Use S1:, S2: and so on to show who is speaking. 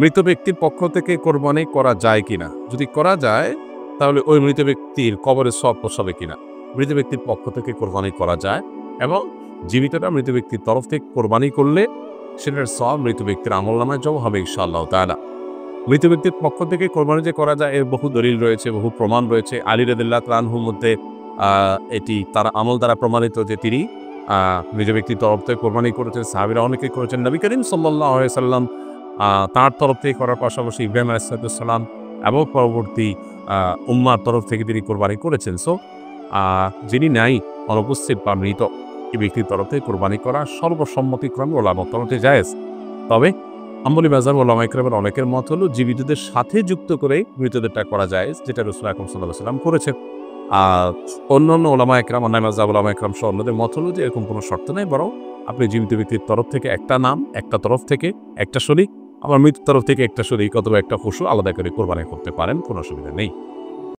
S1: মৃত ব্যক্তির পক্ষ থেকে কোরবানি করা যায় কিনা? যদি করা যায় তাহলে ওই মৃত ব্যক্তির কবরের সওয়াব পোষাবে কিনা? মৃত ব্যক্তির পক্ষ থেকে কোরবানি করা যায় এবং জীবিতরা মৃত ব্যক্তির তরফ থেকে কোরবানি করলে সেটার সওয়াব মৃত ব্যক্তির আমলনামায় জমা হবে ইনশাআল্লাহ তাআলা। মৃত ব্যক্তির পক্ষ থেকে কোরবানি যে করা যায় এর বহু দলিল রয়েছে, বহু প্রমাণ রয়েছে। আলী রাদিয়াল্লাহু তাআলা আনহুর মধ্যে এটি তার আমল দ্বারা প্রমাণিত যে তিনি মৃত ব্যক্তির তরফ থেকে কোরবানি করেছেন। সাহাবীরা অনেকেই করেছেন। নবী করিম সাল্লাল্লাহু আলাইহি সাল্লাম তাঁর তরফ থেকে করার পাশাপাশি ইব্রাহিম আলাইহিস সালাম এবং পরবর্তী উম্মার তরফ থেকে তিনি কোরবানি করেছেন। সো যিনি নাই অনুপস্থিত বা মৃত এই ব্যক্তির তরফ থেকে কোরবানি করা সর্বসম্মতিক্রমে ওলামার মতে জায়েজ। তবে হাম্বলী মাযহাব ওলামা ইকরামের অনেকের মত হলো জীবিতদের সাথে যুক্ত করে মৃতদেরটা করা জায়েজ, যেটা রাসূল আকরাম সাল্লাল্লাহু আলাইহি ওয়াসাল্লাম করেছেন। আর অন্যান্য ওলামা ইকরাম, অন্যান্য মাযহাব ওলামা ইকরাম সহ অন্যদের মত হলো যে এরকম কোনো শর্ত নেই, বরং আপনি জীবিত ব্যক্তির তরফ থেকে একটা নাম, একটা তরফ থেকে একটা শরীক, আবার মৃত্যুর তরফ থেকে একটা শরীক অথবা একটা পশু আলাদা করে কোরবানি করতে পারেন, কোনো অসুবিধা নেই।